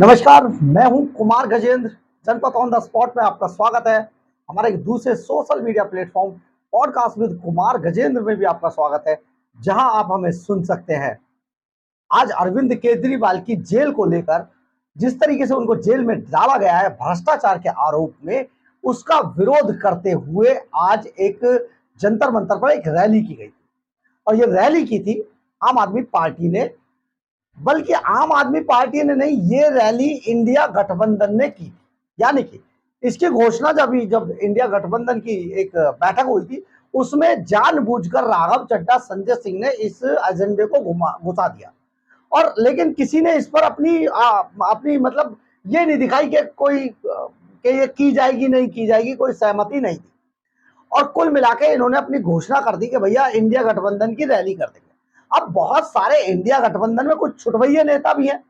नमस्कार, मैं हूं कुमार गजेंद्र। जनपद ऑन द स्पॉट में आपका स्वागत है। हमारे एक दूसरे social media platform podcast with Kumar Gajendra में भी आपका स्वागत है, जहां आप हमें सुन सकते हैं। आज अरविंद केजरीवाल की जेल को लेकर जिस तरीके से उनको जेल में डाला गया है भ्रष्टाचार के आरोप में, उसका विरोध करते हुए आज एक जंतर मंतर पर एक रैली की गई थी। और ये रैली की थी आम आदमी पार्टी ने, बल्कि आम आदमी पार्टी ने नहीं, ये रैली इंडिया गठबंधन ने की। यानी कि इसकी घोषणा जब इंडिया गठबंधन की एक बैठक हुई थी, उसमें जानबूझकर राघव चड्ढा, संजय सिंह ने इस एजेंडे को घुसा दिया। और लेकिन किसी ने इस पर अपनी मतलब ये नहीं दिखाई कि कि ये की जाएगी नहीं की जाएगी, कोई सहमति नहीं थी। और कुल मिला के इन्होंने अपनी घोषणा कर दी कि भैया इंडिया गठबंधन की रैली कर देंगे। अब बहुत सारे इंडिया गठबंधन में कुछ छुटभैये नेता भी हैं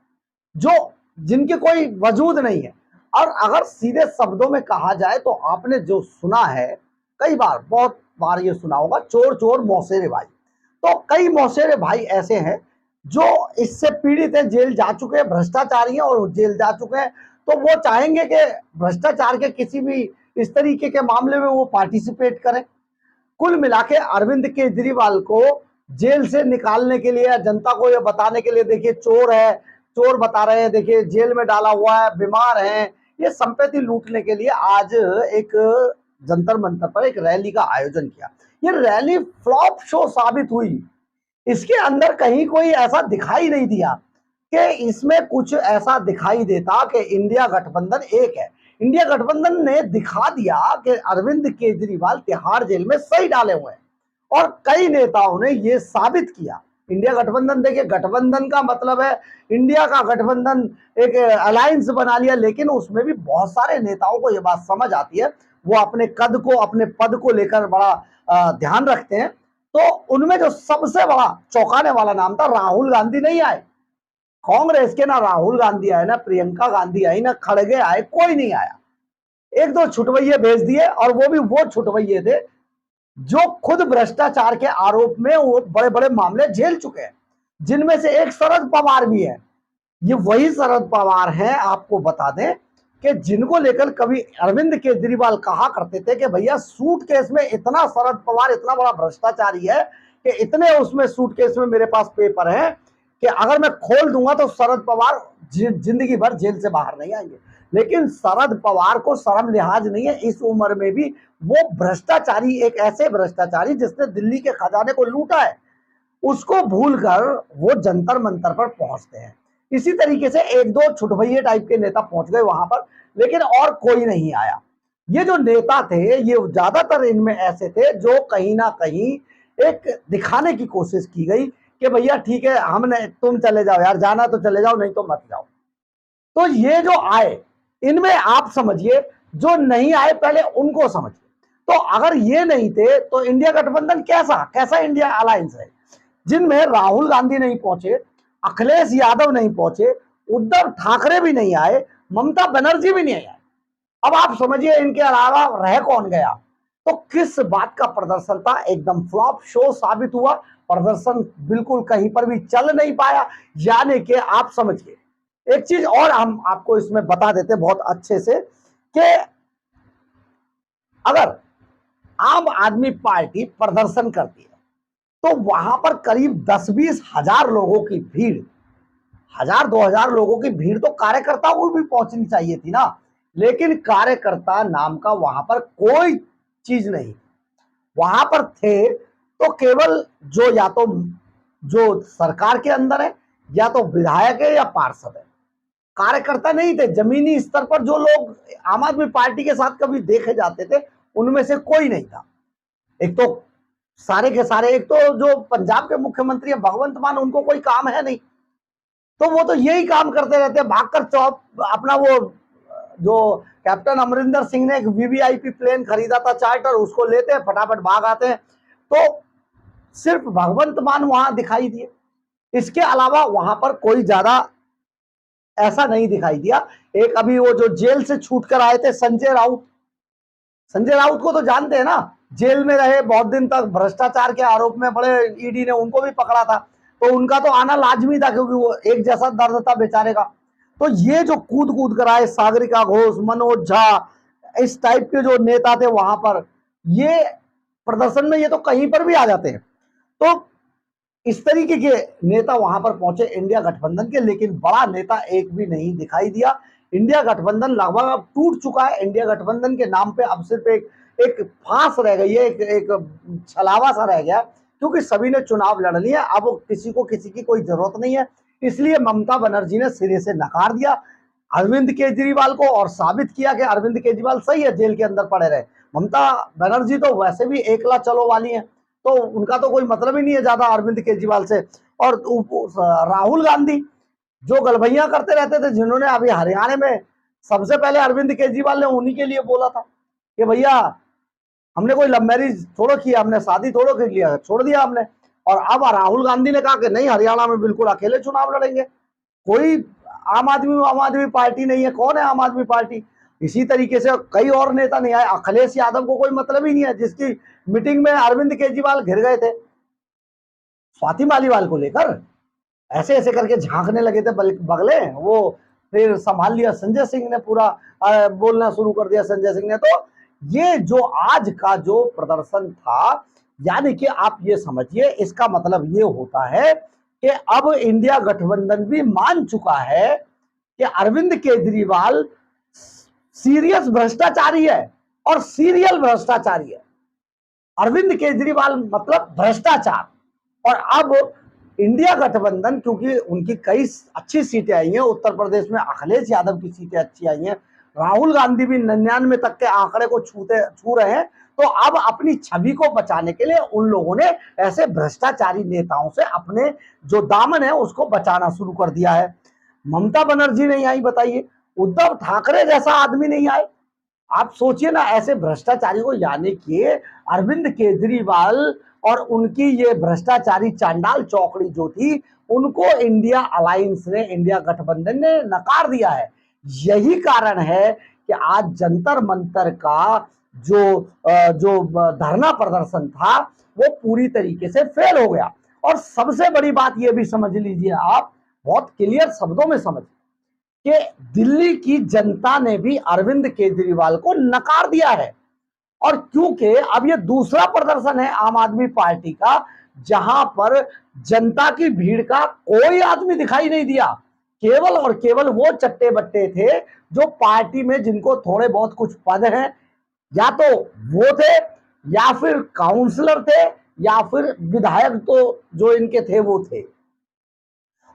जो जिनके कोई वजूद नहीं है। और अगर सीधे शब्दों में कहा जाए तो आपने जो सुना है, कई बार, बहुत बार ये सुना होगा, चोर चोर मौसेरे भाई। तो कई मौसेरे भाई ऐसे हैं जो इससे पीड़ित हैं, जेल जा चुके हैं, भ्रष्टाचारी हैं और जेल जा चुके हैं। तो वो चाहेंगे कि भ्रष्टाचार के किसी भी इस तरीके के मामले में वो पार्टिसिपेट करें। कुल मिला के अरविंद केजरीवाल को जेल से निकालने के लिए, जनता को ये बताने के लिए, देखिए चोर है, चोर बता रहे हैं, देखिए जेल में डाला हुआ है, बीमार है, ये संपत्ति लूटने के लिए आज एक जंतर मंतर पर एक रैली का आयोजन किया। ये रैली फ्लॉप शो साबित हुई। इसके अंदर कहीं कोई ऐसा दिखाई नहीं दिया कि इसमें कुछ ऐसा दिखाई देता कि इंडिया गठबंधन एक है। इंडिया गठबंधन ने दिखा दिया कि अरविंद केजरीवाल तिहाड़ जेल में सही डाले हुए हैं। और कई नेताओं ने यह साबित किया। इंडिया गठबंधन, देखिए, गठबंधन का मतलब है इंडिया का गठबंधन, एक अलायंस बना लिया, लेकिन उसमें भी बहुत सारे नेताओं को यह बात समझ आती है, वो अपने कद को, अपने पद को लेकर बड़ा ध्यान रखते हैं। तो उनमें जो सबसे बड़ा चौंकाने वाला नाम था, राहुल गांधी नहीं आए कांग्रेस के। ना राहुल गांधी आए, ना प्रियंका गांधी आई, ना खड़गे आए, कोई नहीं आया। एक दो छुटवैये भेज दिए, और वो भी वो छुटवैये थे जो खुद भ्रष्टाचार के आरोप में वो बड़े बड़े मामले झेल चुके हैं, जिनमें से एक शरद पवार भी है। ये वही शरद पवार हैं, आपको बता दें, कि जिनको लेकर कभी अरविंद केजरीवाल कहा करते थे कि भैया सूटकेस में इतना, शरद पवार इतना बड़ा भ्रष्टाचारी है कि इतने उसमें सूटकेस में मेरे पास पेपर है कि अगर मैं खोल दूंगा तो शरद पवार जिंदगी भर जेल से बाहर नहीं आएंगे। लेकिन शरद पवार को शर्म लिहाज नहीं है, इस उम्र में भी वो भ्रष्टाचारी, एक ऐसे भ्रष्टाचारी जिसने दिल्ली के खजाने को लूटा है, उसको भूलकर वो जंतर मंतर पर पहुंचते हैं। इसी तरीके से एक दो छुटभैये टाइप के नेता पहुंच गए वहां पर, लेकिन और कोई नहीं आया। ये जो नेता थे, ये ज्यादातर इनमें ऐसे थे जो कहीं ना कहीं एक दिखाने की कोशिश की गई कि भैया ठीक है, हमने, तुम चले जाओ यार, जाना तो चले जाओ, नहीं तो मत जाओ। तो ये जो आए, इनमें आप समझिए, जो नहीं आए पहले उनको समझिए। तो अगर ये नहीं थे तो इंडिया गठबंधन कैसा कैसा इंडिया अलायंस है, जिनमें राहुल गांधी नहीं पहुंचे, अखिलेश यादव नहीं पहुंचे, उद्धव ठाकरे भी नहीं आए, ममता बनर्जी भी नहीं आए। अब आप समझिए इनके अलावा रह कौन गया। तो किस बात का प्रदर्शन था, एकदम फ्लॉप शो साबित हुआ। प्रदर्शन बिल्कुल कहीं पर भी चल नहीं पाया। यानी कि आप समझिए, एक चीज और हम आपको इसमें बता देते बहुत अच्छे से, कि अगर आम आदमी पार्टी प्रदर्शन करती है तो वहां पर करीब 10-20 हजार लोगों की भीड़, 1000-2000 लोगों की भीड़ तो कार्यकर्ताओं को भी पहुंचनी चाहिए थी ना। लेकिन कार्यकर्ता नाम का वहां पर कोई चीज नहीं। वहां पर थे तो केवल जो या तो जो सरकार के अंदर है, या तो विधायक है, या पार्षद है। कार्यकर्ता नहीं थे। जमीनी स्तर पर जो लोग आम आदमी पार्टी के साथ कभी देखे जाते थे, उनमें से कोई नहीं था। एक तो सारे के सारे, एक तो जो पंजाब के मुख्यमंत्री है भगवंत मान, उनको कोई काम है नहीं, तो वो तो यही काम करते रहते हैं, भागकर चौप अपना वो, जो कैप्टन अमरिंदर सिंह ने एक वीवीआईपी प्लेन खरीदा था चार्टर, उसको लेते हैं, फटाफट भाग आते हैं। तो सिर्फ भगवंत मान वहां दिखाई दिए, इसके अलावा वहां पर कोई ज्यादा ऐसा नहीं दिखाई दिया। एक अभी वो जो जेल से छूट कर आए थे, संजय राउत, संजय राउत को तो जानते हैं ना, जेल में रहे बहुत दिन तक, भ्रष्टाचार के आरोप में, बड़े ईडी ने उनको भी पकड़ा था, तो उनका तो आना लाजमी था, क्योंकि वो एक जैसा दर्द था बेचारे का। तो ये जो कूद कूद कर आए सागरिका घोष, मनोज झा, इस टाइप के जो नेता थे वहां पर, ये प्रदर्शन में ये तो कहीं पर भी आ जाते हैं। तो इस तरीके के नेता वहां पर पहुंचे इंडिया गठबंधन के, लेकिन बड़ा नेता एक भी नहीं दिखाई दिया। इंडिया गठबंधन लगभग अब टूट चुका है। इंडिया गठबंधन के नाम पे अब सिर्फ एक फांस रह गई है, एक छलावा सा रह गया, क्योंकि सभी ने चुनाव लड़ लिया। अब किसी को किसी की कोई जरूरत नहीं है, इसलिए ममता बनर्जी ने सिरे से नकार दिया अरविंद केजरीवाल को और साबित किया कि अरविंद केजरीवाल सही है, जेल के अंदर पड़े रहे। ममता बनर्जी तो वैसे भी एकला चलो वाली है, तो उनका तो कोई मतलब ही नहीं है ज्यादा अरविंद केजरीवाल से। और राहुल गांधी जो गलभैया करते रहते थे, जिन्होंने अभी हरियाणा में सबसे पहले अरविंद केजरीवाल ने उन्हीं के लिए बोला था कि भैया हमने कोई लव मैरिज थोड़ा किया, हमने शादी थोड़ा कर लिया, छोड़ दिया हमने। और अब राहुल गांधी ने कहा कि नहीं, हरियाणा में बिल्कुल अकेले चुनाव लड़ेंगे, कोई आम आदमी पार्टी नहीं है। कौन है आम आदमी पार्टी? इसी तरीके से कई और नेता नहीं आए। अखिलेश यादव को कोई मतलब ही नहीं है, जिसकी मीटिंग में अरविंद केजरीवाल घिर गए थे स्वाति मालीवाल को लेकर, ऐसे ऐसे करके झांकने लगे थे बगले वो। फिर संभाल लिया संजय सिंह ने, पूरा बोलना शुरू कर दिया संजय सिंह ने। तो ये जो आज का जो प्रदर्शन था, यानी कि आप ये समझिए, इसका मतलब ये होता है कि अब इंडिया गठबंधन भी मान चुका है कि अरविंद केजरीवाल सीरियस भ्रष्टाचारी है और सीरियल भ्रष्टाचारी है। अरविंद केजरीवाल मतलब भ्रष्टाचार। और अब इंडिया गठबंधन, क्योंकि उनकी कई अच्छी सीटें आई हैं, उत्तर प्रदेश में अखिलेश यादव की सीटें अच्छी आई हैं, राहुल गांधी भी 99 तक के आंकड़े को छू रहे हैं, तो अब अपनी छवि को बचाने के लिए उन लोगों ने ऐसे भ्रष्टाचारी नेताओं से अपने जो दामन है उसको बचाना शुरू कर दिया है। ममता बनर्जी नहीं आई, बताइए, उद्धव ठाकरे जैसा आदमी नहीं आए। आप सोचिए ना, ऐसे भ्रष्टाचारी को, यानी कि अरविंद केजरीवाल और उनकी ये भ्रष्टाचारी चांडाल चौकड़ी जो थी, उनको इंडिया अलायंस ने, इंडिया गठबंधन ने नकार दिया है। यही कारण है कि आज जंतर मंतर का जो धरना प्रदर्शन था वो पूरी तरीके से फेल हो गया। और सबसे बड़ी बात ये भी समझ लीजिए आप, बहुत क्लियर शब्दों में समझ, कि दिल्ली की जनता ने भी अरविंद केजरीवाल को नकार दिया है। और क्योंकि अब ये दूसरा प्रदर्शन है आम आदमी पार्टी का, जहां पर जनता की भीड़ का कोई आदमी दिखाई नहीं दिया, केवल और केवल वो चट्टे बट्टे थे जो पार्टी में, जिनको थोड़े बहुत कुछ पद हैं, या तो वो थे, या फिर काउंसलर थे, या फिर विधायक तो जो इनके थे वो थे,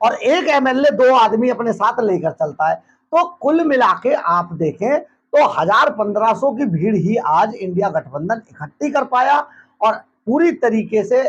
और एक एमएलए 2 आदमी अपने साथ लेकर चलता है। तो कुल मिला के आप देखें तो 1000-1500 की भीड़ ही आज इंडिया गठबंधन इकट्ठी कर पाया। और पूरी तरीके से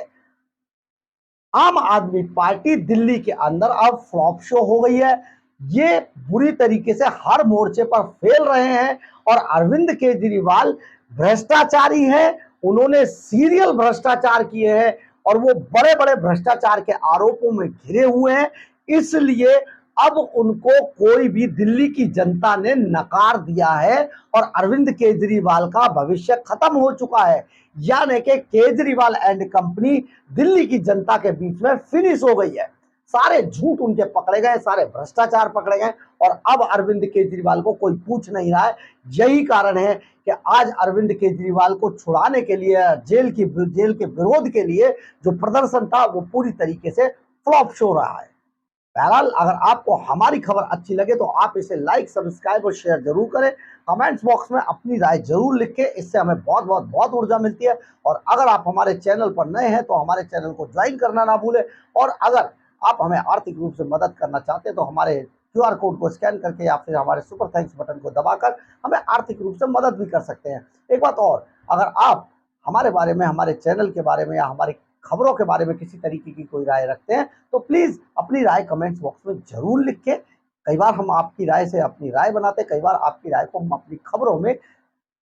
आम आदमी पार्टी दिल्ली के अंदर अब फ्लॉप शो हो गई है। ये बुरी तरीके से हर मोर्चे पर फेल रहे हैं। और अरविंद केजरीवाल भ्रष्टाचारी हैं, उन्होंने सीरियल भ्रष्टाचार किए हैं और वो बड़े बड़े भ्रष्टाचार के आरोपों में घिरे हुए हैं। इसलिए अब उनको कोई भी, दिल्ली की जनता ने नकार दिया है और अरविंद केजरीवाल का भविष्य खत्म हो चुका है। यानी कि केजरीवाल एंड कंपनी दिल्ली की जनता के बीच में फिनिश हो गई है। सारे झूठ उनके पकड़े गए, सारे भ्रष्टाचार पकड़े गए और अब अरविंद केजरीवाल को कोई पूछ नहीं रहा है। यही कारण है कि आज अरविंद केजरीवाल को छुड़ाने के लिए, जेल के विरोध के लिए जो प्रदर्शन था वो पूरी तरीके से फ्लॉप शो रहा है। बहरहाल, अगर आपको हमारी खबर अच्छी लगे तो आप इसे लाइक, सब्सक्राइब और शेयर जरूर करें। कमेंट्स बॉक्स में अपनी राय जरूर लिखें, इससे हमें बहुत ऊर्जा मिलती है। और अगर आप हमारे चैनल पर नए हैं तो हमारे चैनल को ज्वाइन करना ना भूलें। और अगर आप हमें आर्थिक रूप से मदद करना चाहते हैं तो हमारे QR कोड को स्कैन करके या फिर हमारे सुपर थैंक्स बटन को दबाकर हमें आर्थिक रूप से मदद भी कर सकते हैं। एक बात और, अगर आप हमारे बारे में, हमारे चैनल के बारे में या हमारी खबरों के बारे में किसी तरीके की कोई राय रखते हैं तो प्लीज अपनी राय कमेंट्स बॉक्स में जरूर लिखें। कई बार हम आपकी राय से अपनी राय बनाते हैं, कई बार आपकी राय को हम अपनी खबरों में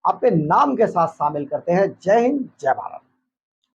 आपके नाम के साथ शामिल करते हैं। जय हिंद, जय भारत।